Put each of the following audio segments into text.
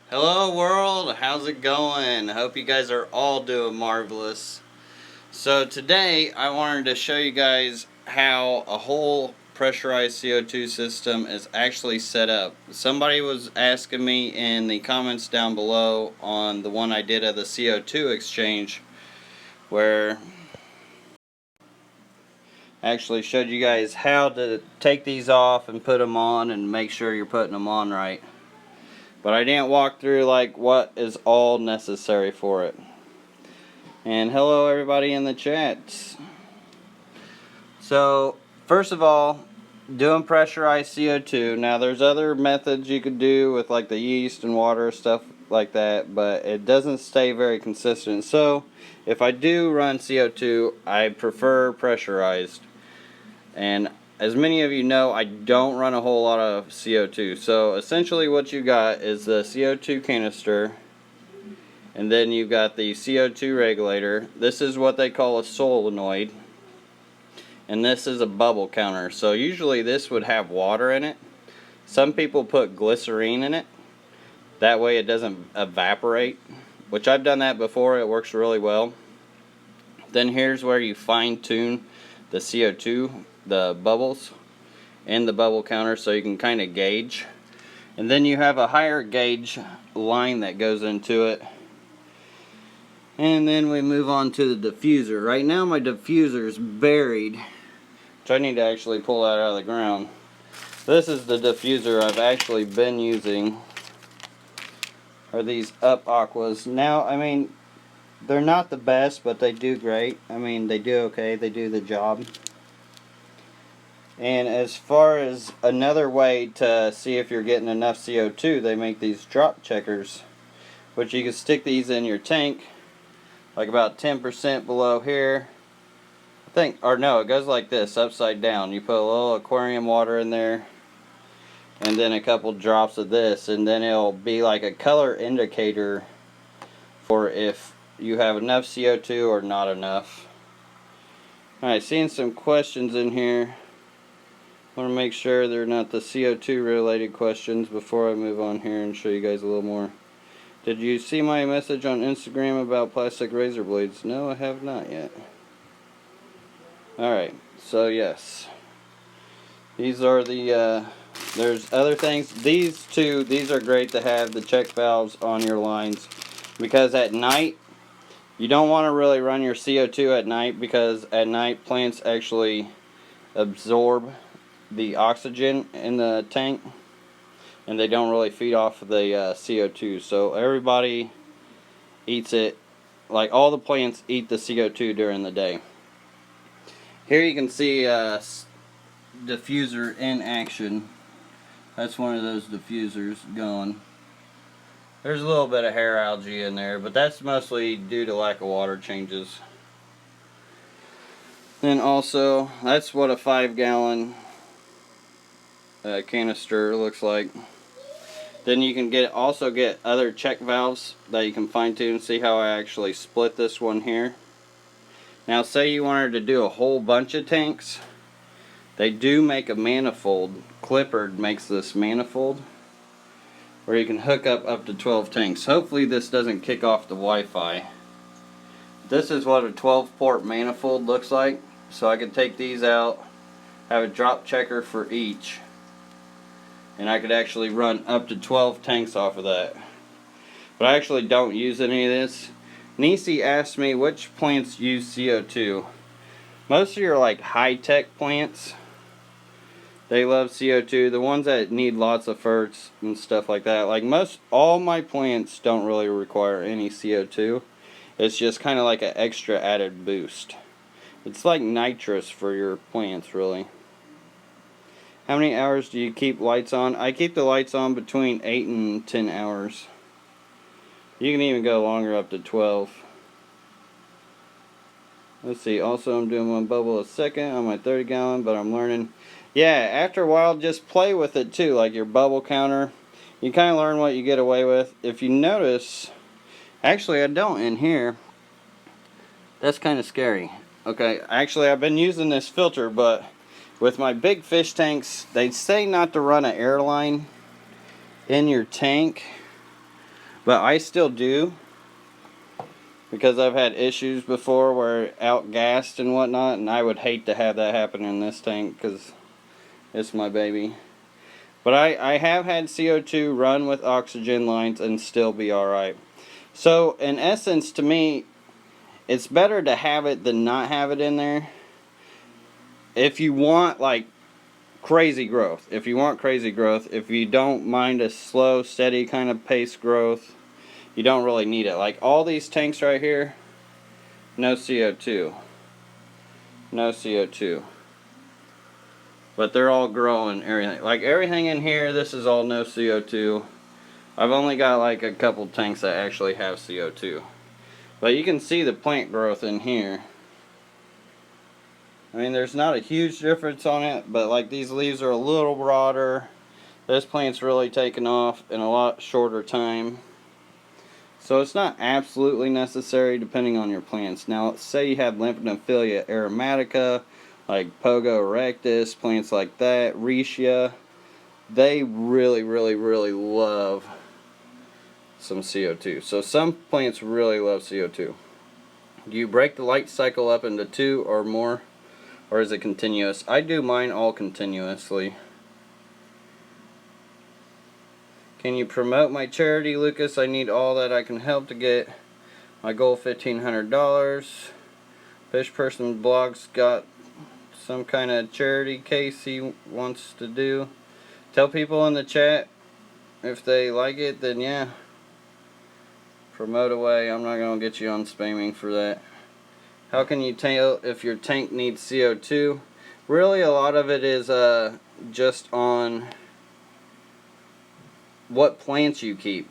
Hello world, how's it going? Hope you guys are all doing marvelous. So today I wanted to show you guys how a whole pressurized CO2 system is actually set up. Somebody was asking me in the comments down below on the one I did of the CO2 exchange, where I actually showed you guys how to take these off and put them on and make sure you're putting them on right. But I didn't walk through like what is all necessary for it. And hello everybody in the chat. So first of all, doing pressurized CO2. Now there's other methods you could do with like the yeast and water, stuff like that, but it doesn't stay very consistent. So if I do run CO2, I prefer pressurized. And as many of you know, I don't run a whole lot of CO2. So essentially what you got is the CO2 canister, and then you've got the CO2 regulator. This is what they call a solenoid, and this is a bubble counter. So usually this would have water in it. Some people put glycerine in it. That way it doesn't evaporate, which I've done that before. It works really well. Then here's where you fine tune the CO2, the bubbles in the bubble counter, so you can kind of gauge. And then you have a higher gauge line that goes into it. And then we move on to the diffuser. Right now my diffuser is buried, which I need to actually pull that out of the ground. This is the diffuser I've actually been using, are these Up Aquas. Now, I mean, they're not the best, but they do great. I mean, they do okay, they do the job. And as far as another way to see if you're getting enough CO2, they make these drop checkers, which you can stick these in your tank, like about 10% below here. I think, or no, it goes like this, upside down. You put a little aquarium water in there, and then a couple drops of this, and then it'll be like a color indicator for if you have enough CO2 or not enough. Alright, seeing some questions in here. I want to make sure they're not the CO2 related questions before I move on here and show you guys a little more. Did you see my message on Instagram about plastic razor blades? No, I have not yet. Alright, so yes. These are the, there's other things. These are great to have, the check valves on your lines. Because at night, you don't want to really run your CO2 at night, because at night plants actually absorb the oxygen in the tank, and they don't really feed off of the CO2. So everybody eats it, like all the plants eat the CO2 during the day. Here you can see a diffuser in action. That's one of those diffusers going. There's a little bit of hair algae in there, but that's mostly due to lack of water changes. Then also, that's what a 5-gallon canister looks like. Then you can also get other check valves that you can fine tune. See how I actually split this one here. Now say you wanted to do a whole bunch of tanks, they do make a manifold. Clippard makes this manifold where you can hook up to 12 tanks. Hopefully this doesn't kick off the Wi-Fi. This is what a 12-port manifold looks like. So I could take these out, have a drop checker for each, and I could actually run up to 12 tanks off of that. But I actually don't use any of this. Nisi asked me which plants use CO2. Most of your like high-tech plants, they love CO2. The ones that need lots of ferts and stuff like that, like all my plants don't really require any CO2. It's just kind of like an extra added boost. It's like nitrous for your plants, really. How many hours do you keep lights on? I keep the lights on between 8 and 10 hours. You can even go longer, up to 12. Let's see, also I'm doing 1 bubble a second on my 30-gallon, but I'm learning. Yeah, after a while, just play with it too, like your bubble counter. You kind of learn what you get away with. If you notice, actually I don't in here. That's kind of scary. Okay, actually I've been using this filter, but with my big fish tanks, they say not to run an airline in your tank. But I still do, because I've had issues before where it outgassed and whatnot, and I would hate to have that happen in this tank because it's my baby. But I have had CO2 run with oxygen lines and still be alright. So in essence, to me, it's better to have it than not have it in there. If you want like crazy growth, if you don't mind a slow, steady kind of pace growth, you don't really need it. Like all these tanks right here, no CO2. No CO2. But they're all growing, everything. Like everything in here, this is all no CO2. I've only got like a couple tanks that actually have CO2. But you can see the plant growth in here. I mean, there's not a huge difference on it, but like these leaves are a little broader. This plant's really taken off in a lot shorter time. So it's not absolutely necessary depending on your plants. Now, let's say you have Lymphnophilia aromatica, like Pogo erectus, plants like that, Riccia. They really love some CO2. So some plants really love CO2. Do you break the light cycle up into 2 or more? Or is it continuous? I do mine all continuously. Can you promote my charity, Lucas? I need all that I can help to get my goal $1,500. Fish Person Blog's got some kind of charity case he wants to do. Tell people in the chat if they like it, then yeah. Promote away. I'm not going to get you on spamming for that. How can you tell if your tank needs CO2? Really, a lot of it is just on what plants you keep.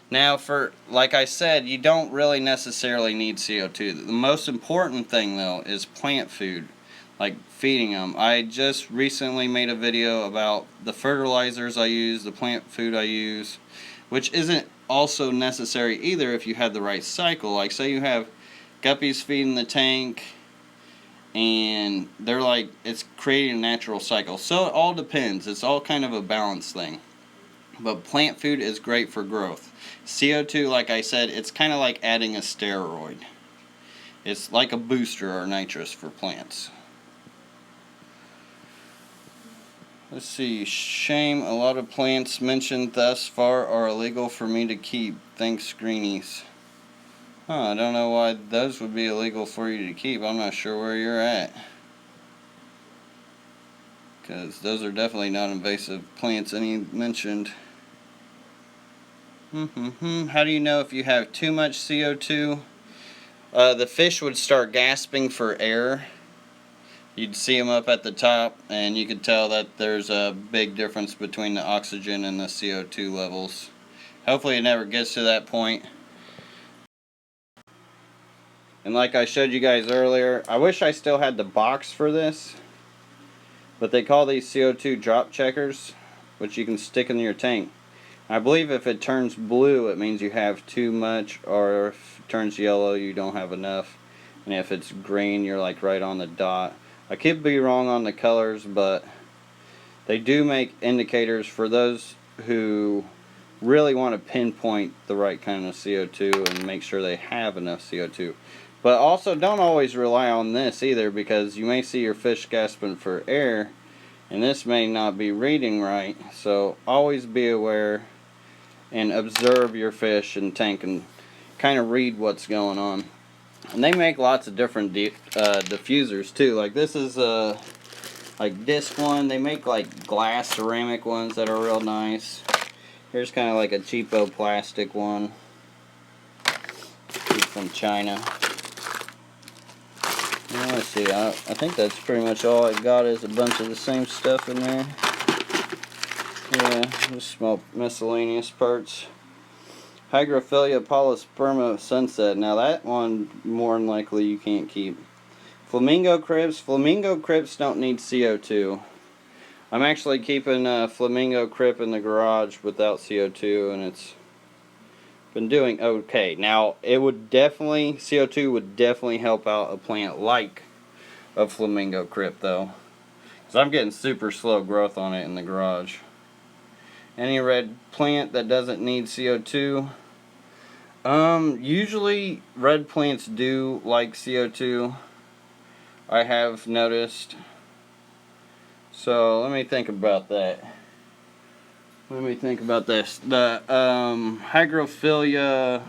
Now, for like I said, you don't really necessarily need CO2. The most important thing though is plant food, like feeding them. I just recently made a video about the fertilizers I use, the plant food I use, which isn't also necessary either if you had the right cycle. Like say you have guppies feeding the tank and they're like, it's creating a natural cycle. So it all depends. It's all kind of a balance thing. But plant food is great for growth. CO2, like I said, it's kind of like adding a steroid. It's like a booster or nitrous for plants. Let's see. Shame a lot of plants mentioned thus far are illegal for me to keep. Thanks, Greenies. I don't know why those would be illegal for you to keep. I'm not sure where you're at. Because those are definitely not invasive plants any mentioned. How do you know if you have too much CO2? The fish would start gasping for air. You'd see them up at the top, and you could tell that there's a big difference between the oxygen and the CO2 levels. Hopefully it never gets to that point. And like I showed you guys earlier, I wish I still had the box for this. But they call these CO2 drop checkers, which you can stick in your tank. I believe if it turns blue, it means you have too much, or if it turns yellow, you don't have enough. And if it's green, you're like right on the dot. I could be wrong on the colors, but they do make indicators for those who really want to pinpoint the right kind of CO2 and make sure they have enough CO2. But also don't always rely on this either, because you may see your fish gasping for air and this may not be reading right. So always be aware and observe your fish and tank and kind of read what's going on. And they make lots of different diffusers too. Like this is like this one. They make like glass ceramic ones that are real nice. Here's kind of like a cheapo plastic one from China. Let's see, I think that's pretty much all I got, is a bunch of the same stuff in there. Yeah, just small miscellaneous parts. Hygrophilia polysperma sunset. Now that one, more than likely, you can't keep. Flamingo crypts. Flamingo crypts don't need CO2. I'm actually keeping a flamingo crypt in the garage without CO2, and it's been doing okay. Now, it would definitely, CO2 would definitely help out a plant like a flamingo crypt though, because I'm getting super slow growth on it in the garage. Any red plant that doesn't need CO2. Usually red plants do like CO2. I have noticed. So let me think about that. Let me think about this. The Hygrophila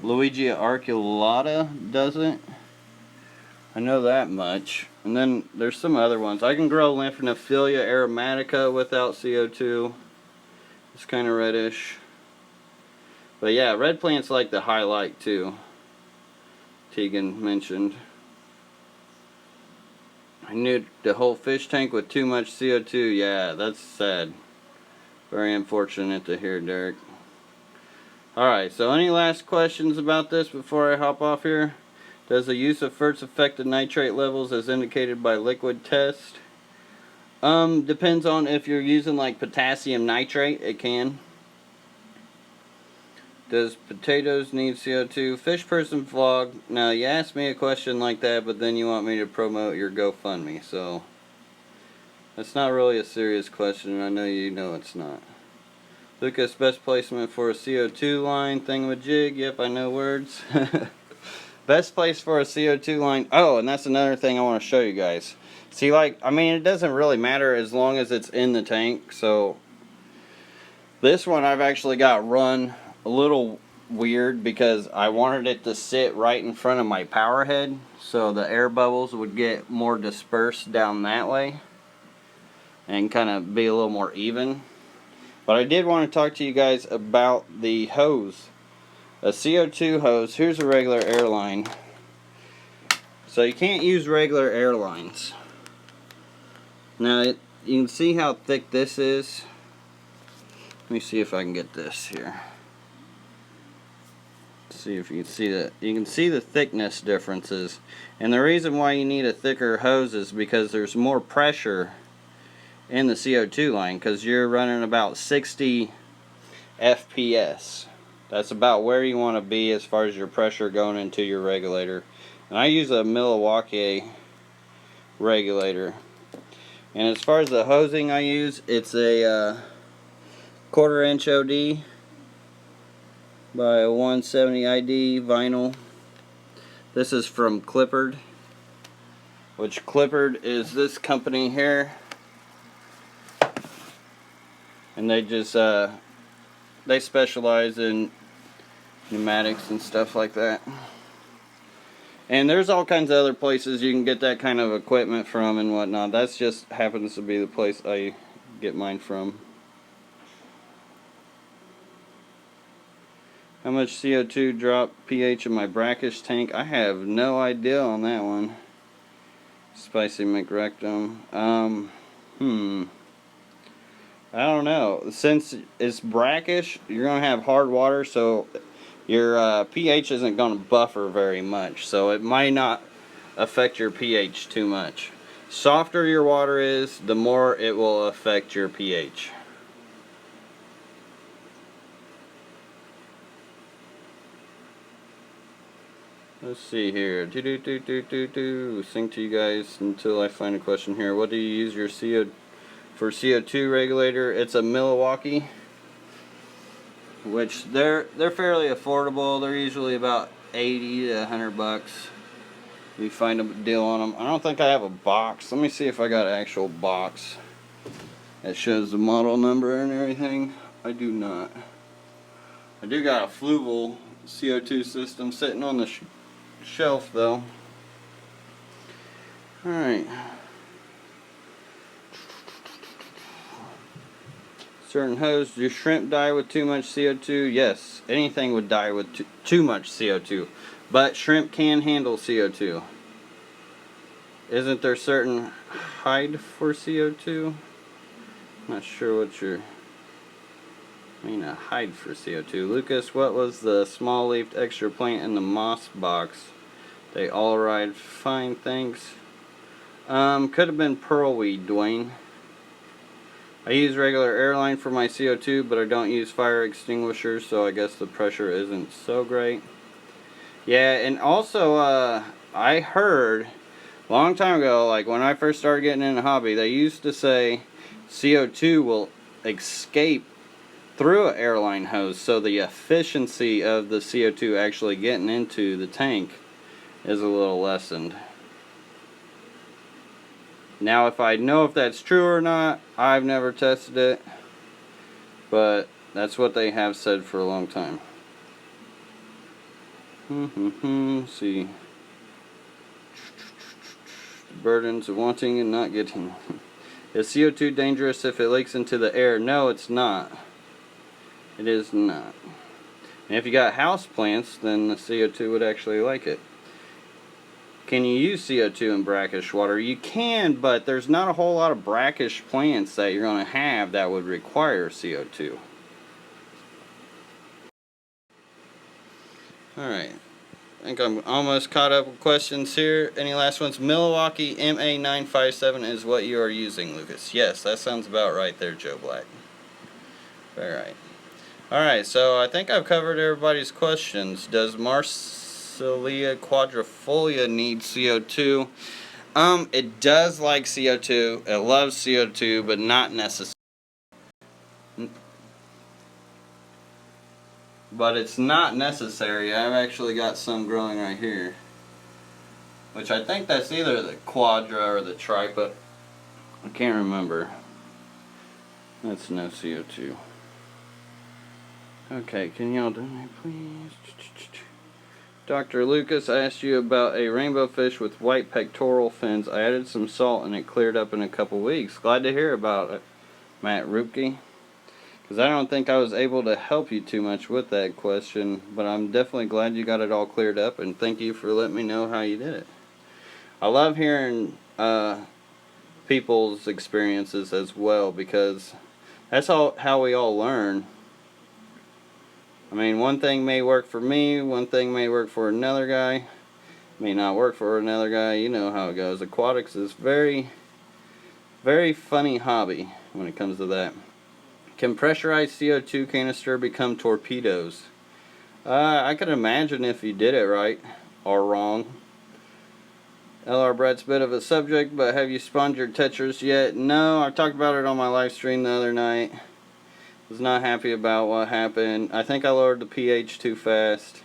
Luigia arculata doesn't. I know that much. And then there's some other ones. I can grow Lymphanophilia aromatica without CO2. It's kind of reddish. But yeah, red plants like the highlight too. Tegan mentioned. I knew the whole fish tank with too much CO2. Yeah, that's sad. Very unfortunate to hear, Derek. Alright, so any last questions about this before I hop off here? Does the use of ferts affect the nitrate levels as indicated by liquid test? Depends on if you're using like potassium nitrate, it can. Does potatoes need CO2? Fish person vlog. Now you asked me a question like that, but then you want me to promote your GoFundMe, so that's not really a serious question. I know you know it's not. Lucas, best placement for a CO2 line thingamajig. Yep, I know words. Best place for a CO2 line. Oh, and that's another thing I want to show you guys. See, like, I mean, it doesn't really matter as long as it's in the tank. So this one I've actually got run a little weird because I wanted it to sit right in front of my power head so the air bubbles would get more dispersed down that way and kind of be a little more even. But I did want to talk to you guys about the hose. A CO2 hose. Here's a regular airline. So you can't use regular airlines. Now you can see how thick this is. Let me see if I can get this here. See if you can see that. You can see the thickness differences. And the reason why you need a thicker hose is because there's more pressure in the CO2 line because you're running about 60 FPS. That's about where you want to be as far as your pressure going into your regulator. And I use a Milwaukee regulator. And as far as the hosing I use, it's a 1/4 inch OD by a 170 ID vinyl. This is from Clippard, which Clippard is this company here. And they just they specialize in pneumatics and stuff like that. And there's all kinds of other places you can get that kind of equipment from and whatnot. That's just happens to be the place I get mine from. How much CO2 drop pH in my brackish tank? I have no idea on that one. Spicy McRectum. I don't know. Since it's brackish, you're going to have hard water, so your pH isn't going to buffer very much. So it might not affect your pH too much. Softer your water is, the more it will affect your pH. Let's see here. Sing to you guys until I find a question here. What do you use your CO2 regulator? It's a Milwaukee, which they're fairly affordable. They're usually about 80 to 100 bucks. You find a deal on them. I don't think I have a box. Let me see if I got an actual box that shows the model number and everything. I do not. I do got a Fluval CO2 system sitting on the shelf though. Alright. Certain hose. Do shrimp die with too much CO2? Yes. Anything would die with too much CO2. But shrimp can handle CO2. Isn't there certain hide for CO2? I'm not sure what you're... I mean a hide for CO2. Lucas, what was the small leafed extra plant in the moss box? They all ride fine, thanks. Could have been pearlweed, Dwayne. I use regular airline for my CO2, but I don't use fire extinguishers, so I guess the pressure isn't so great. Yeah, and also I heard a long time ago, like when I first started getting in the hobby, they used to say CO2 will escape through an airline hose, so the efficiency of the CO2 actually getting into the tank is a little lessened. Now, if I know if that's true or not, I've never tested it, but that's what they have said for a long time. See. Burdens of wanting and not getting. Is CO2 dangerous if it leaks into the air? No, it's not. It is not. And if you got house plants, then the CO2 would actually like it. Can you use CO2 in brackish water? You can, but there's not a whole lot of brackish plants that you're going to have that would require CO2. Alright. I think I'm almost caught up with questions here. Any last ones? Milwaukee MA957 is what you are using, Lucas. Yes, that sounds about right there, Joe Black. Very right. Alright, so I think I've covered everybody's questions. Does Marsilea quadrifolia need CO2? It does like CO2. It loves CO2, but not necessarily. But it's not necessary. I've actually got some growing right here, which I think that's either the quadra or the tripa. I can't remember. That's no CO2. Okay, can y'all do me, please? Dr. Lucas, I asked you about a rainbow fish with white pectoral fins. I added some salt and it cleared up in a couple weeks. Glad to hear about it, Matt Rupke. Because I don't think I was able to help you too much with that question, but I'm definitely glad you got it all cleared up, and thank you for letting me know how you did it. I love hearing people's experiences as well, because that's how we all learn. I mean, one thing may work for me, one thing may work for another guy, may not work for another guy. You know how it goes. Aquatics is very, very funny hobby when it comes to that. Can pressurized CO2 canister become torpedoes? I could imagine if you did it right or wrong. LR Brett's a bit of a subject, but have you spawned your tetras yet? No, I talked about it on my live stream the other night. Was not happy about what happened. I think I lowered the pH too fast.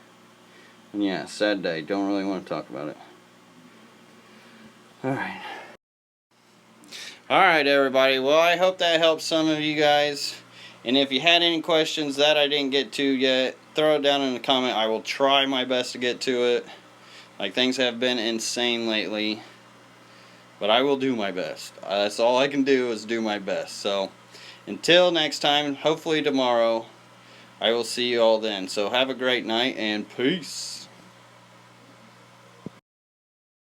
And yeah, sad day. Don't really want to talk about it. Alright. Alright, everybody. Well, I hope that helps some of you guys. And if you had any questions that I didn't get to yet, throw it down in the comment. I will try my best to get to it. Like, things have been insane lately. But I will do my best. That's all I can do, is do my best. So, until next time, hopefully tomorrow, I will see you all then. So have a great night and peace.